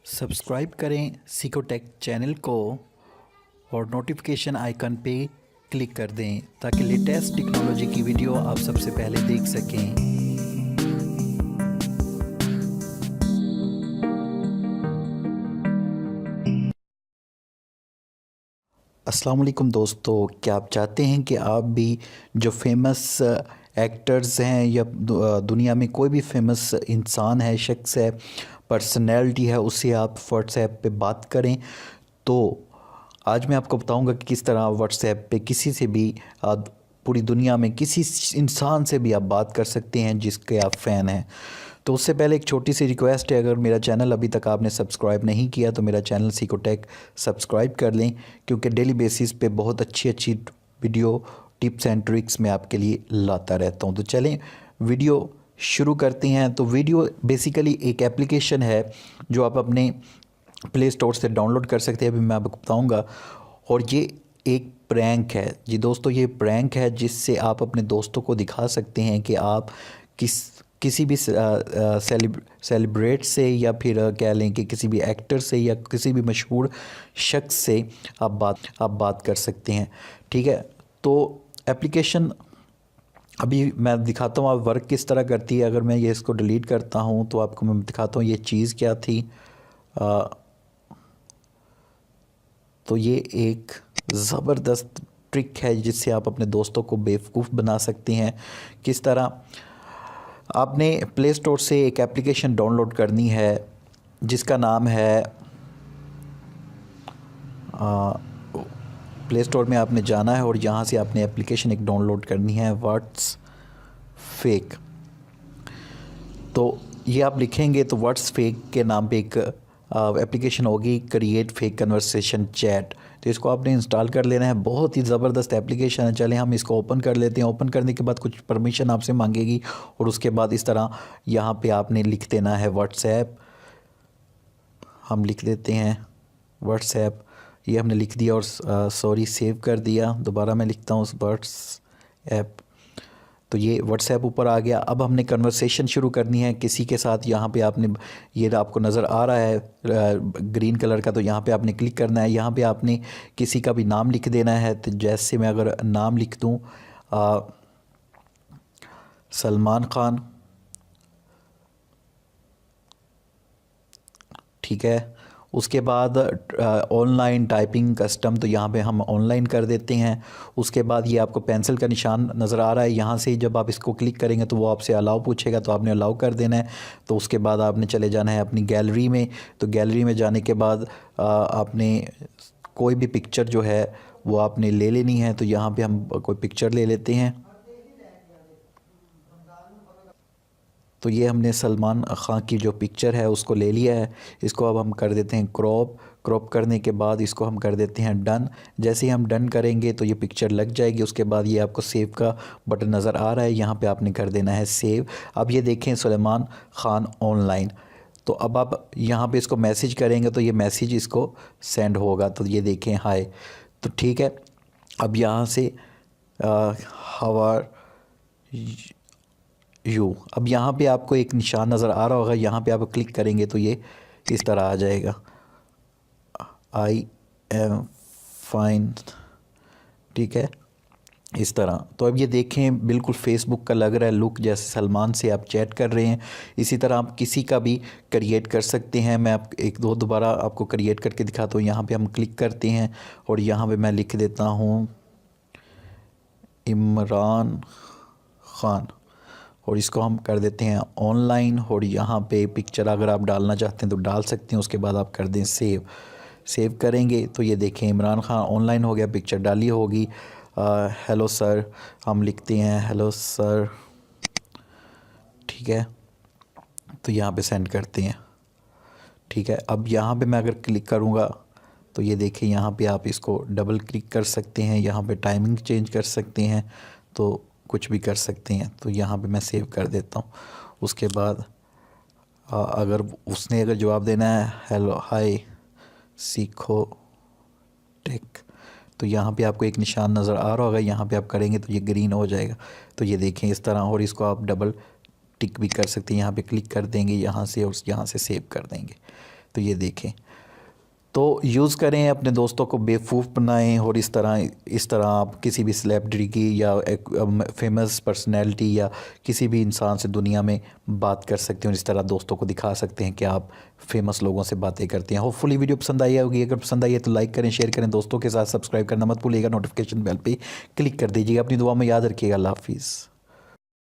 Subscribe करें सिकोटेक channel को और नोटिफिकेशन आइकन पे क्लिक कर दें ताकि लेटेस्ट टेक्नोलॉजी की वीडियो आप सबसे पहले देख सकें। अस्सलाम वालेकुम दोस्तों, क्या आप चाहते हैं कि आप भी जो फेमस एक्टर्स हैं या दुनिया में कोई भी फेमस इंसान है, शख्स है, पर्सनैलिटी है, उससे आप व्हाट्सएप पे बात करें? तो आज मैं आपको बताऊंगा कि किस तरह व्हाट्सएप पे किसी से भी पूरी दुनिया में किसी इंसान से भी आप बात कर सकते हैं जिसके आप फ़ैन हैं। तो उससे पहले एक छोटी सी रिक्वेस्ट है, अगर मेरा चैनल अभी तक आपने सब्सक्राइब नहीं किया तो मेरा चैनल सिकोटेक सब्सक्राइब कर लें, क्योंकि डेली बेसिस पे बहुत अच्छी अच्छी वीडियो टिप्स एंड ट्रिक्स मैं आपके लिए लाता रहता हूँ। तो चलें वीडियो शुरू करते हैं। तो वीडियो बेसिकली एक एप्लीकेशन है जो आप अपने प्ले स्टोर से डाउनलोड कर सकते हैं, अभी मैं आपको बताऊंगा। और ये एक प्रैंक है जी दोस्तों, ये प्रैंक है जिससे आप अपने दोस्तों को दिखा सकते हैं कि आप किसी भी सेलिब्रेट से या फिर कह लें कि किसी भी एक्टर से या किसी भी मशहूर शख्स से आप बात कर सकते हैं। ठीक है, तो एप्लीकेशन अभी मैं दिखाता हूँ आप वर्क किस तरह करती है। अगर मैं ये इसको डिलीट करता हूँ तो आपको मैं दिखाता हूँ ये चीज़ क्या थी। तो ये एक ज़बरदस्त ट्रिक है जिससे आप अपने दोस्तों को बेवकूफ़ बना सकते हैं। किस तरह? आपने प्ले स्टोर से एक एप्लीकेशन डाउनलोड करनी है जिसका नाम है प्ले स्टोर में आपने जाना है और यहाँ से आपने एप्लीकेशन एक डाउनलोड करनी है, व्हाट्स फेक। तो ये आप लिखेंगे तो व्हाट्स फेक के नाम पे एक एप्लीकेशन होगी, क्रिएट फेक कन्वर्सेशन चैट। तो इसको आपने इंस्टॉल कर लेना है, बहुत ही ज़बरदस्त एप्लीकेशन है। चलें हम इसको ओपन कर लेते हैं। ओपन करने के बाद कुछ परमिशन आपसे मांगेगी और उसके बाद इस तरह यहाँ पे आपने लिख देना है व्हाट्सएप। हम लिख देते हैं व्हाट्सएप, ये हमने लिख दिया और सॉरी सेव कर दिया। दोबारा मैं लिखता हूँ व्हाट्सएप। तो ये व्हाट्सएप ऊपर आ गया। अब हमने कन्वर्सेशन शुरू करनी है किसी के साथ। यहाँ पे आपने, ये आपको नज़र आ रहा है ग्रीन कलर का, तो यहाँ पे आपने क्लिक करना है। यहाँ पे आपने किसी का भी नाम लिख देना है। तो जैसे मैं अगर नाम लिख दूँ सलमान खान, ठीक है। उसके बाद ऑनलाइन टाइपिंग कस्टम, तो यहाँ पे हम ऑनलाइन कर देते हैं। उसके बाद ये आपको पेंसिल का निशान नज़र आ रहा है, यहाँ से जब आप इसको क्लिक करेंगे तो वो आपसे अलाउ पूछेगा, तो आपने अलाउ कर देना है। तो उसके बाद आपने चले जाना है अपनी गैलरी में। तो गैलरी में जाने के बाद आपने कोई भी पिक्चर जो है वो आपने ले लेनी है। तो यहाँ पर हम कोई पिक्चर ले लेते हैं। तो ये हमने सलमान खान की जो पिक्चर है उसको ले लिया है। इसको अब हम कर देते हैं क्रॉप। क्रॉप करने के बाद इसको हम कर देते हैं डन। जैसे ही हम डन करेंगे तो ये पिक्चर लग जाएगी। उसके बाद ये आपको सेव का बटन नज़र आ रहा है, यहाँ पे आपने कर देना है सेव। अब ये देखें सलमान खान ऑनलाइन। तो अब आप यहाँ पे इसको मैसेज करेंगे तो ये मैसेज इसको सेंड होगा। तो ये देखें हाय। तो ठीक है, अब यहाँ से हाउ आर यू, अब यहाँ पे आपको एक निशान नज़र आ रहा होगा, यहाँ पे आप क्लिक करेंगे तो ये इस तरह आ जाएगा, आई एम फाइन। ठीक है, इस तरह। तो अब ये देखें बिल्कुल फेसबुक का लग रहा है लुक, जैसे सलमान से आप चैट कर रहे हैं। इसी तरह आप किसी का भी क्रिएट कर सकते हैं। मैं आप एक दो दोबारा आपको क्रिएट करके दिखाता हूँ। यहाँ पे हम क्लिक करते हैं और यहाँ पे मैं लिख देता हूँ इमरान खान और इसको हम कर देते हैं ऑनलाइन। और यहाँ पे पिक्चर अगर आप डालना चाहते हैं तो डाल सकते हैं। उसके बाद आप कर दें सेव। सेव करेंगे तो ये देखें इमरान खान ऑनलाइन हो गया, पिक्चर डाली होगी। हेलो सर, हम लिखते हैं हेलो सर, ठीक है। तो यहाँ पे सेंड करते हैं, ठीक है। अब यहाँ पे मैं अगर क्लिक करूँगा तो ये देखें यहाँ पे आप इसको डबल क्लिक कर सकते हैं, यहाँ पे टाइमिंग चेंज कर सकते हैं, तो कुछ भी कर सकते हैं। तो यहाँ पे मैं सेव कर देता हूँ। उसके बाद अगर उसने अगर जवाब देना है हेलो हाय सीखो टेक, तो यहाँ पे आपको एक निशान नज़र आ रहा होगा, यहाँ पे आप करेंगे तो ये ग्रीन हो जाएगा। तो ये देखें इस तरह। और इसको आप डबल टिक भी कर सकते हैं, यहाँ पे क्लिक कर देंगे यहाँ से और यहाँ से सेव कर देंगे। तो ये देखें। तो यूज़ करें, अपने दोस्तों को बेवकूफ़ बनाएं, और इस तरह आप किसी भी सेलिब्रिटी की या एक फेमस पर्सनैलिटी या किसी भी इंसान से दुनिया में बात कर सकते हैं, और इस तरह दोस्तों को दिखा सकते हैं कि आप फेमस लोगों से बातें करते हैं। होपफुली वीडियो पसंद आई होगी। अगर पसंद आई है तो लाइक करें, शेयर करें दोस्तों के साथ, सब्सक्राइब करना मत भूलिएगा, नोटिफिकेशन बेल पे क्लिक कर दीजिएगा। अपनी दुआ में याद रखिएगा। अल्लाह हाफिज़।